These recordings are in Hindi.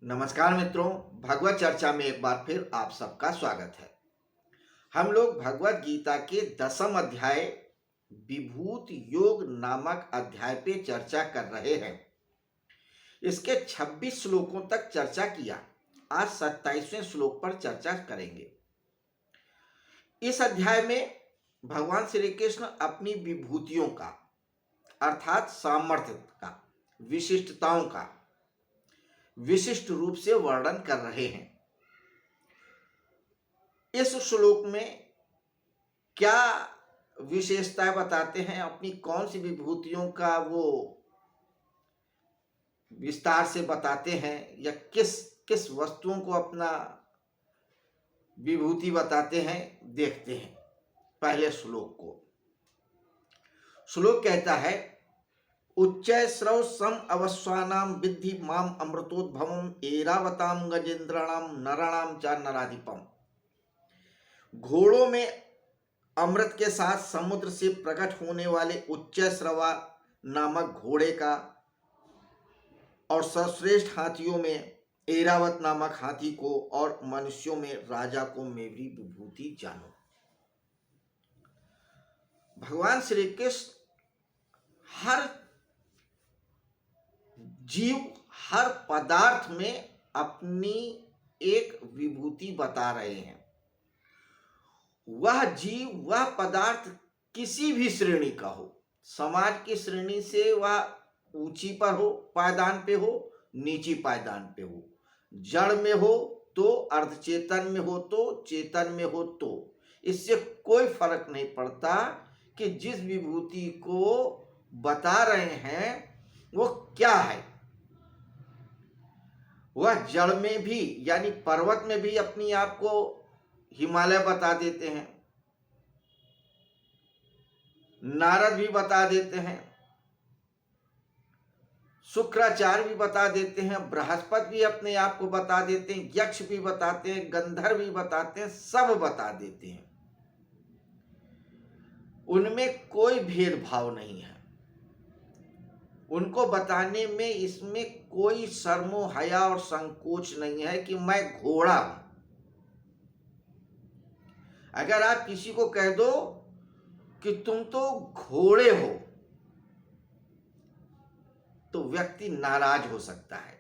नमस्कार मित्रों, भगवत चर्चा में एक बार फिर आप सबका स्वागत है। हम लोग भगवत गीता के 10वें अध्याय विभूत योग नामक अध्याय पे चर्चा कर रहे हैं। इसके 26 श्लोकों तक चर्चा किया। आज 27वें श्लोक पर चर्चा करेंगे। इस अध्याय में भगवान श्री कृष्ण अपनी विभूतियों का अर्थात सामर्थ्य का, विशिष्टताओं का विशिष्ट रूप से वर्णन कर रहे हैं। इस श्लोक में क्या विशेषताएं बताते हैं, अपनी कौन सी विभूतियों का वो विस्तार से बताते हैं, या किस किस वस्तुओं को अपना विभूति बताते हैं, देखते हैं पहले श्लोक को। श्लोक कहता है, उच्चै स्रव सम अवस्वानाम विद्धि माम अमृतोद्भवम एरावताम गजेंद्राणाम नराणाम च नराधिपम। घोड़ों में अमृत के साथ समुद्र से प्रकट होने वाले उच्च श्रवा नामक घोड़े का और सर्वश्रेष्ठ हाथियों में एरावत नामक हाथी को और मनुष्यों में राजा को मेरी विभूति जानो। भगवान श्री कृष्ण हर जीव, हर पदार्थ में अपनी एक विभूति बता रहे हैं। वह जीव, वह पदार्थ किसी भी श्रेणी का हो, समाज की श्रेणी से वह ऊंची पर हो, पायदान पे हो, नीची पायदान पे हो, जड़ में हो तो, अर्धचेतन में हो तो, चेतन में हो तो, इससे कोई फर्क नहीं पड़ता कि जिस विभूति को बता रहे हैं वो क्या है। वह जड़ में भी यानी पर्वत में भी अपनी आप को हिमालय बता देते हैं, नारद भी बता देते हैं, शुक्राचार्य भी बता देते हैं, बृहस्पति भी अपने आप को बता देते हैं, यक्ष भी बताते हैं, गंधर्व भी बताते हैं, सब बता देते हैं। उनमें कोई भेदभाव नहीं है। उनको बताने में इसमें कोई शर्मो हया और संकोच नहीं है कि मैं घोड़ा हूं। अगर आप किसी को कह दो कि तुम तो घोड़े हो तो व्यक्ति नाराज हो सकता है।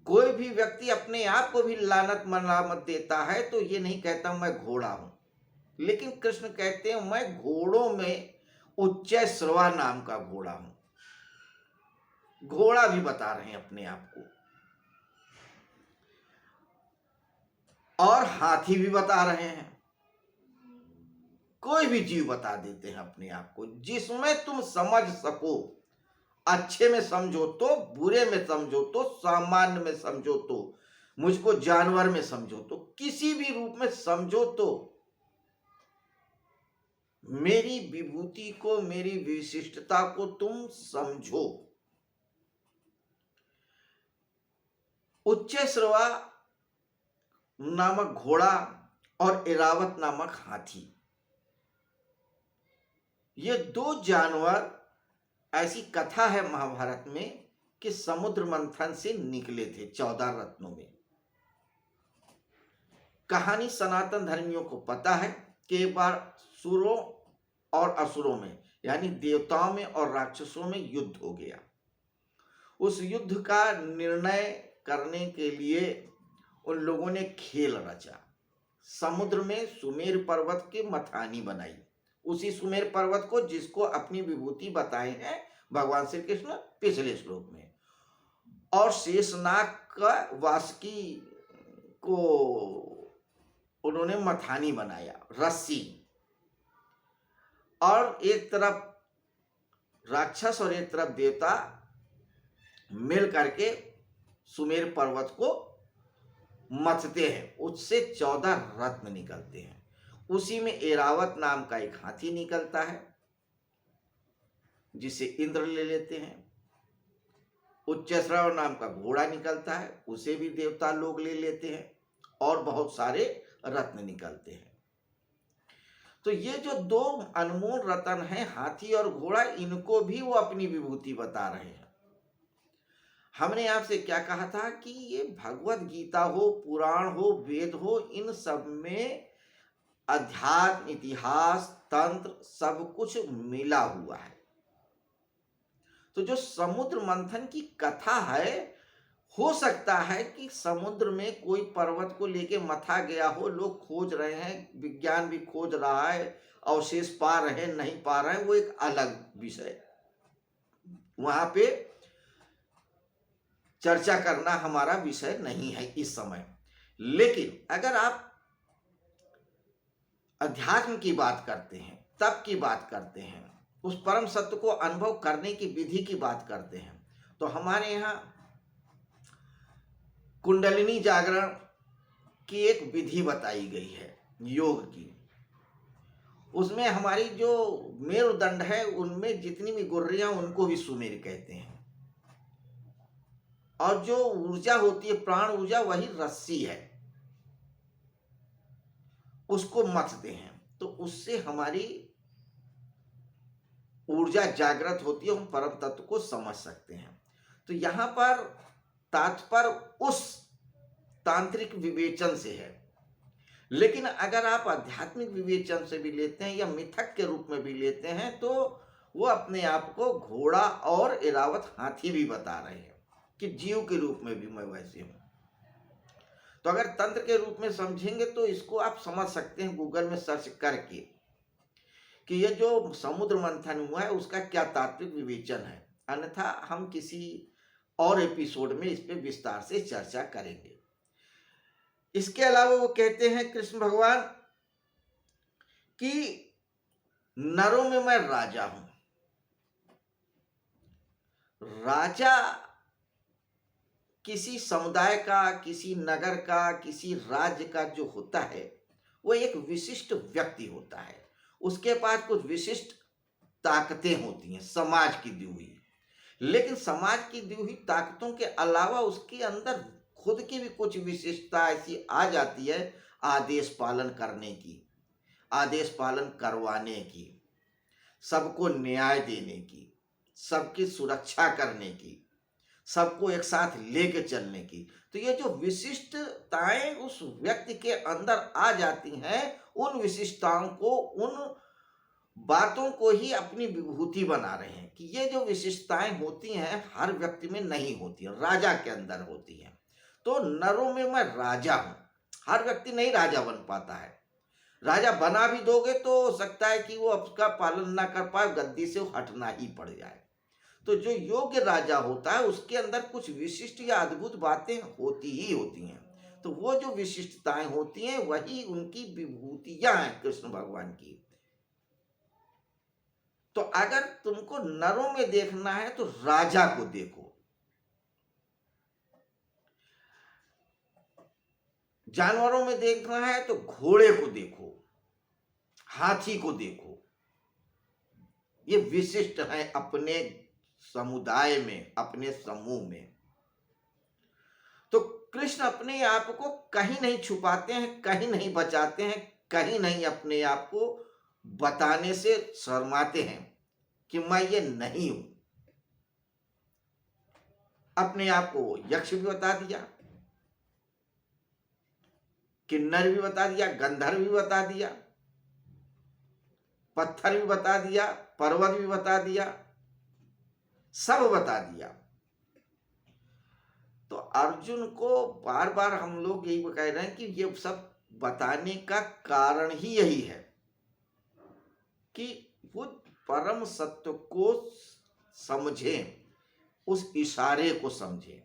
कोई भी व्यक्ति अपने आप को भी लानत मलामत देता है तो ये नहीं कहता मैं घोड़ा हूं, लेकिन कृष्ण कहते हैं मैं घोड़ों में उच्च श्रवा नाम का घोड़ा हूं। घोड़ा भी बता रहे हैं अपने आप को, और हाथी भी बता रहे हैं। कोई भी जीव बता देते हैं अपने आप को, जिसमें तुम समझ सको। अच्छे में समझो तो, बुरे में समझो तो, सामान्य में समझो तो, मुझको जानवर में समझो तो, किसी भी रूप में समझो तो, मेरी विभूति को, मेरी विशिष्टता को तुम समझो। उच्च श्रवा नामक घोड़ा और एरावत नामक हाथी, ये दो जानवर, ऐसी कथा है महाभारत में कि समुद्र मंथन से निकले थे 14 रत्नों में। कहानी सनातन धर्मियों को पता है कि एक बार सुरों और असुरों में यानी देवताओं में और राक्षसों में युद्ध हो गया। उस युद्ध का निर्णय करने के लिए उन लोगों ने खेल रचा। समुद्र में सुमेर पर्वत की मथानी बनाई, उसी सुमेर पर्वत को जिसको अपनी विभूति बताए हैं भगवान श्री कृष्ण पिछले श्लोक में, और शेषनाग का वासुकी को उन्होंने मथानी बनाया, रस्सी, और एक तरफ राक्षस और एक तरफ देवता मिल करके सुमेर पर्वत को मथते हैं। उससे 14 रत्न निकलते हैं। उसी में एरावत नाम का एक हाथी निकलता है जिसे इंद्र ले लेते हैं। उच्चश्रव नाम का घोड़ा निकलता है, उसे भी देवता लोग ले लेते हैं, और बहुत सारे रत्न निकलते हैं। तो ये जो दो अनमोल रत्न हैं, हाथी और घोड़ा, इनको भी वो अपनी विभूति बता रहे हैं। हमने आपसे क्या कहा था कि ये भगवत गीता हो, पुराण हो, वेद हो, इन सब में अध्यात्म, इतिहास, तंत्र सब कुछ मिला हुआ है। तो जो समुद्र मंथन की कथा है, हो सकता है कि समुद्र में कोई पर्वत को लेके मथा गया हो, लोग खोज रहे हैं, विज्ञान भी खोज रहा है, अवशेष पा रहे हैं, नहीं पा रहे हैं, वो एक अलग विषय, वहां पे चर्चा करना हमारा विषय नहीं है इस समय। लेकिन अगर आप अध्यात्म की बात करते हैं, तप की बात करते हैं, उस परम सत्य को अनुभव करने की विधि की बात करते हैं, तो हमारे यहाँ कुंडलिनी जागरण की एक विधि बताई गई है योग की। उसमें हमारी जो मेरुदंड है, उनमें जितनी भी गुर्रियां, उनको भी सुमेर कहते हैं। और जो ऊर्जा होती है, प्राण ऊर्जा, वही रस्सी है, उसको मथते हैं, तो उससे हमारी ऊर्जा जागृत होती है, हम परम तत्व को समझ सकते हैं। तो यहां पर तात्पर्य उस तांत्रिक विवेचन से है। लेकिन अगर आप आध्यात्मिक विवेचन से भी लेते हैं या मिथक के रूप में भी लेते हैं, तो वो अपने आप को घोड़ा और एरावत हाथी भी बता रहे हैं कि जीव के रूप में भी मैं वैसे हूं। तो अगर तंत्र के रूप में समझेंगे तो इसको आप समझ सकते हैं गूगल में सर्च करके कि ये जो समुद्र मंथन हुआ है उसका क्या तात्विक विवेचन है। अन्यथा हम किसी और एपिसोड में इस पे विस्तार से चर्चा करेंगे। इसके अलावा वो कहते हैं कृष्ण भगवान कि नरों में मैं राजा हूं। राजा किसी समुदाय का, किसी नगर का, किसी राज्य का जो होता है, वो एक विशिष्ट व्यक्ति होता है। उसके पास कुछ विशिष्ट ताकतें होती हैं समाज की दी हुई। लेकिन समाज की दी हुई ताकतों के अलावा उसके अंदर खुद की भी कुछ विशेषता ऐसी आ जाती है, आदेश पालन करने की, आदेश पालन करवाने की, सबको न्याय देने की, सबकी सुरक्षा करने की, सबको एक साथ लेके चलने की। तो ये जो विशिष्टताएं उस व्यक्ति के अंदर आ जाती हैं, उन विशिष्टताओं को, उन बातों को ही अपनी विभूति बना रहे हैं कि ये जो विशेषताएं होती हैं हर व्यक्ति में नहीं होती हैं, राजा के अंदर होती हैं। तो नरों में मैं राजा हूं। हर व्यक्ति नहीं राजा बन पाता है। राजा बना भी दोगे तो हो सकता है कि वो उसका पालन ना कर पाए, गद्दी से हटना ही पड़ जाए। तो जो योग्य राजा होता है उसके अंदर कुछ विशिष्ट या अद्भुत बातें होती ही होती हैं। तो वो जो विशिष्टताएं होती हैं वही उनकी विभूतियां हैं कृष्ण भगवान की। तो अगर तुमको नरों में देखना है तो राजा को देखो, जानवरों में देखना है तो घोड़े को देखो, हाथी को देखो। ये विशिष्ट है अपने समुदाय में, अपने समूह में। तो कृष्ण अपने आप को कहीं नहीं छुपाते हैं, कहीं नहीं बचाते हैं, कहीं नहीं अपने आप को बताने से शर्माते हैं कि मैं ये नहीं हूं। अपने आप को यक्ष भी बता दिया, किन्नर भी बता दिया, गंधर्व भी बता दिया, पत्थर भी बता दिया, पर्वत भी बता दिया, सब बता दिया। तो अर्जुन को बार बार हम लोग यही कह रहे हैं कि ये सब बताने का कारण ही यही है कि वो परम सत्य को समझें, उस इशारे को समझें।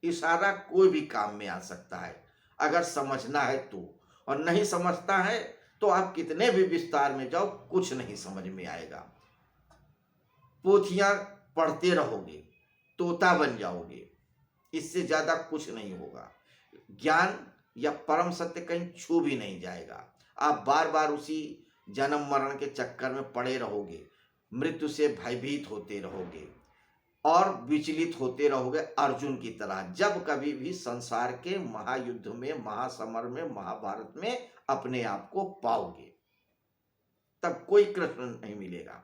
इशारा कोई भी काम में आ सकता है अगर समझना है तो, और नहीं समझता है तो आप कितने भी विस्तार में जाओ कुछ नहीं समझ में आएगा। पोथियां पढ़ते रहोगे, तोता बन जाओगे, इससे ज्यादा कुछ नहीं होगा। ज्ञान या परम सत्य कहीं छू भी नहीं जाएगा। आप बार बार उसी जन्म मरण के चक्कर में पड़े रहोगे, मृत्यु से भयभीत होते रहोगे और विचलित होते रहोगे अर्जुन की तरह। जब कभी भी संसार के महायुद्ध में, महासमर में, महाभारत में अपने आप को पाओगे, तब कोई कृष्ण नहीं मिलेगा।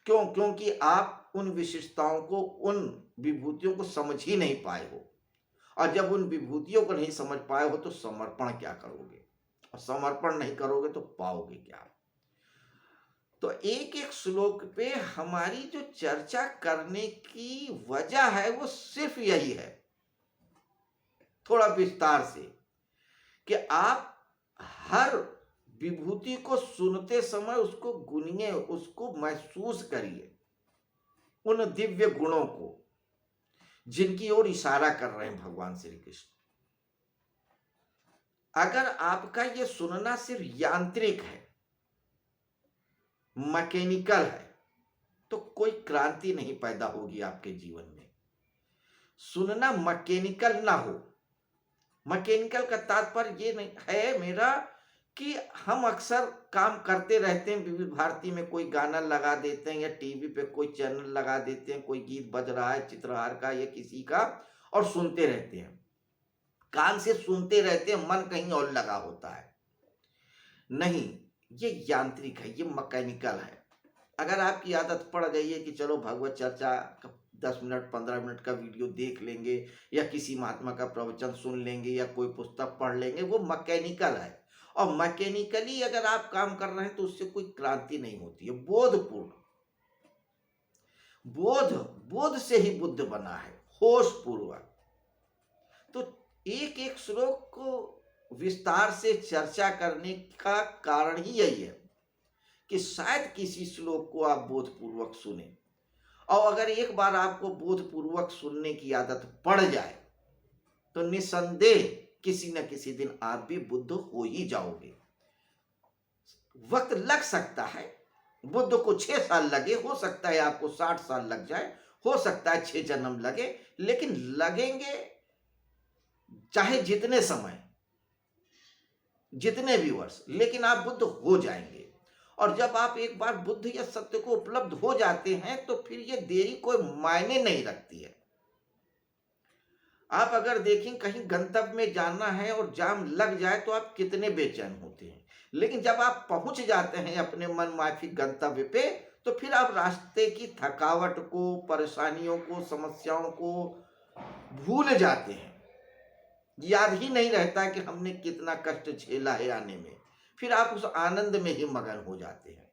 क्यों? क्योंकि आप उन विशिष्टताओं को, उन विभूतियों को समझ ही नहीं पाए हो, और जब उन विभूतियों को नहीं समझ पाए हो तो समर्पण क्या करोगे, और समर्पण नहीं करोगे तो पाओगे क्या। तो एक एक श्लोक पे हमारी जो चर्चा करने की वजह है वो सिर्फ यही है, थोड़ा विस्तार से, कि आप हर विभूति को सुनते समय उसको गुनिए, उसको महसूस करिए, उन दिव्य गुणों को जिनकी ओर इशारा कर रहे हैं भगवान श्री कृष्ण। अगर आपका ये सुनना सिर्फ यांत्रिक है, मैकेनिकल है, तो कोई क्रांति नहीं पैदा होगी आपके जीवन में। सुनना मैकेनिकल ना हो, मैकेनिकल का तात्पर्य ये नहीं है मेरा कि हम अक्सर काम करते रहते हैं, विविध भारती में कोई गाना लगा देते हैं या टीवी पे कोई चैनल लगा देते हैं, कोई गीत बज रहा है चित्रहार का या किसी का, और सुनते रहते हैं, कान से सुनते रहते हैं, मन कहीं और लगा होता है। नहीं, ये यांत्रिक है, ये मैकेनिकल है। अगर आपकी आदत पड़ गई है कि चलो भगवत चर्चा 10 मिनट 15 मिनट का वीडियो देख लेंगे या किसी महात्मा का प्रवचन सुन लेंगे या कोई पुस्तक पढ़ लेंगे, वो मैकेनिकल है। और मैकेनिकली अगर आप काम कर रहे हैं तो उससे कोई क्रांति नहीं होती है। बोधपूर्ण, बोध से ही बुद्ध बना है, होश पूर्वक। तो एक एक श्लोक को विस्तार से चर्चा करने का कारण ही यही है कि शायद किसी श्लोक को आप बोधपूर्वक सुने, और अगर एक बार आपको बोधपूर्वक सुनने की आदत पड़ जाए तो निसंदेह किसी न किसी दिन आप भी बुद्ध हो ही जाओगे। वक्त लग सकता है, बुद्ध को 6 साल लगे, हो सकता है आपको 60 साल लग जाए, हो सकता है 6 जन्म लगे, लेकिन लगेंगे चाहे जितने समय, जितने भी वर्ष, लेकिन आप बुद्ध हो जाएंगे। और जब आप एक बार बुद्ध या सत्य को उपलब्ध हो जाते हैं तो फिर ये देरी कोई मायने नहीं रखती है। आप अगर देखें कहीं गंतव्य में जाना है और जाम लग जाए तो आप कितने बेचैन होते हैं, लेकिन जब आप पहुंच जाते हैं अपने मन माफिक गंतव्य पे तो फिर आप रास्ते की थकावट को, परेशानियों को, समस्याओं को भूल जाते हैं। याद ही नहीं रहता कि हमने कितना कष्ट झेला है आने में, फिर आप उस आनंद में ही मगन हो जाते हैं।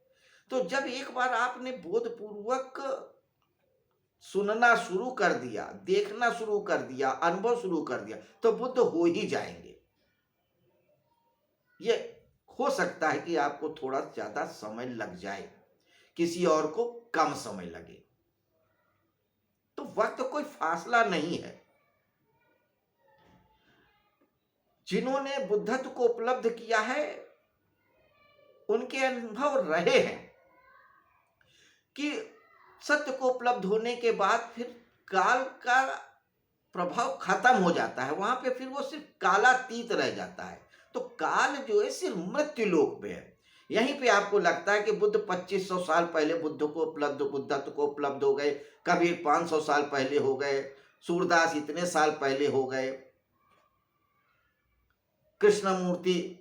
तो जब एक बार आपने बोधपूर्वक सुनना शुरू कर दिया, देखना शुरू कर दिया, अनुभव शुरू कर दिया, तो बुद्ध हो ही जाएंगे। ये हो सकता है कि आपको थोड़ा ज्यादा समय लग जाए, किसी और को कम समय लगे, तो वक्त कोई फासला नहीं है। जिन्होंने बुद्धत्व को उपलब्ध किया है उनके अनुभव रहे हैं कि सत्य को उपलब्ध होने के बाद फिर काल का प्रभाव खत्म हो जाता है, वहां पे फिर वो सिर्फ कालातीत रह जाता है। तो काल जो है सिर्फ मृत्यु लोक पे है। यहीं पे आपको लगता है कि बुद्ध 2500 साल पहले बुद्धत्व को उपलब्ध हो गए, कबीर 500 साल पहले हो गए, सूरदास इतने साल पहले हो गए, कृष्णमूर्ति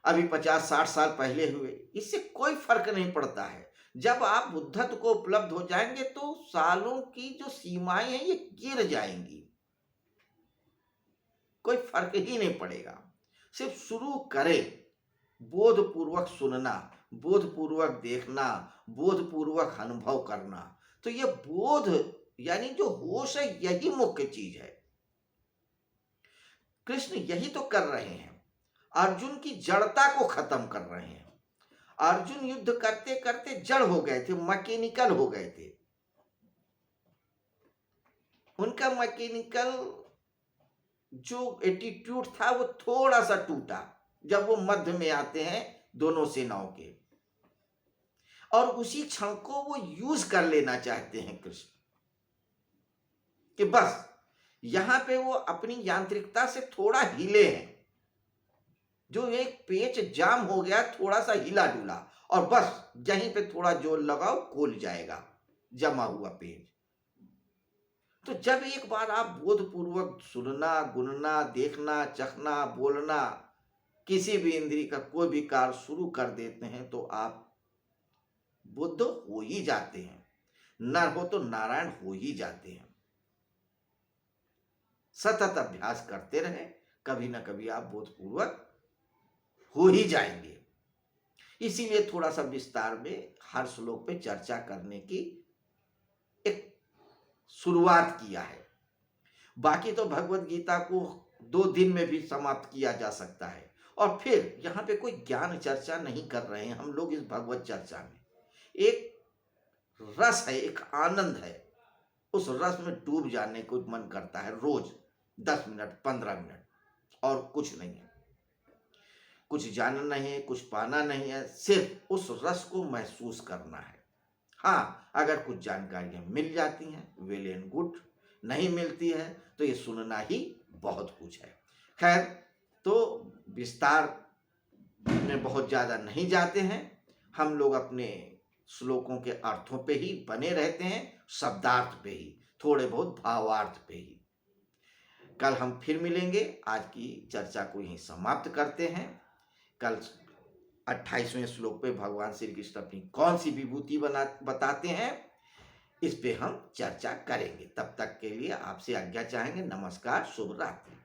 अभी 50-60 साल पहले हुए। इससे कोई फर्क नहीं पड़ता है। जब आप बुद्धत्व को उपलब्ध हो जाएंगे तो सालों की जो सीमाएं हैं ये गिर जाएंगी, कोई फर्क ही नहीं पड़ेगा। सिर्फ शुरू करें बोधपूर्वक सुनना, बोधपूर्वक देखना, बोधपूर्वक अनुभव करना। तो ये बोध यानी जो होश है, यही मुख्य चीज है। कृष्ण यही तो कर रहे हैं, अर्जुन की जड़ता को खत्म कर रहे हैं। अर्जुन युद्ध करते करते जड़ हो गए थे, मैकेनिकल हो गए थे। उनका मैकेनिकल जो एटीट्यूड था वो थोड़ा सा टूटा जब वो मध्य में आते हैं दोनों सेनाओं के, और उसी क्षण को वो यूज कर लेना चाहते हैं कृष्ण, कि बस यहां पे वो अपनी यांत्रिकता से थोड़ा हिले हैं। जो एक पेच जाम हो गया, थोड़ा सा हिला डुला, और बस यहीं पे थोड़ा जोर लगाओ, खुल जाएगा जमा हुआ पेच। तो जब एक बार आप बोधपूर्वक सुनना, गुनना, देखना, चखना, बोलना, किसी भी इंद्रिय का कोई भी कार्य शुरू कर देते हैं तो आप बुद्ध हो ही जाते हैं। नर हो तो नारायण हो ही जाते हैं। सतत अभ्यास करते रहें, कभी ना कभी आप बोधपूर्वक हो ही जाएंगे। इसीलिए थोड़ा सा विस्तार में हर श्लोक पे चर्चा करने की एक शुरुआत किया है। बाकी तो भगवत गीता को 2 दिन में भी समाप्त किया जा सकता है। और फिर यहाँ पे कोई ज्ञान चर्चा नहीं कर रहे हैं हम लोग इस भगवत चर्चा में। एक रस है, एक आनंद है, उस रस में डूब जाने को मन करता है रोज 10 मिनट 15 मिनट, और कुछ नहीं है, कुछ जानना नहीं है, कुछ पाना नहीं है, सिर्फ उस रस को महसूस करना है। हाँ, अगर कुछ जानकारियां मिल जाती हैं वेल एंड गुड, नहीं मिलती है तो ये सुनना ही बहुत कुछ है। खैर, तो विस्तार में बहुत ज़्यादा नहीं जाते हैं हम लोग, अपने श्लोकों के अर्थों पे ही बने रहते हैं, शब्दार्थ पे ही, थोड़े बहुत भावार्थ पे ही। कल हम फिर मिलेंगे, आज की चर्चा को यहीं समाप्त करते हैं। कल 28वें श्लोक पे भगवान श्री कृष्ण अपनी कौन सी विभूति बताते हैं, इस पे हम चर्चा करेंगे। तब तक के लिए आपसे आज्ञा चाहेंगे। नमस्कार, शुभ रात्रि।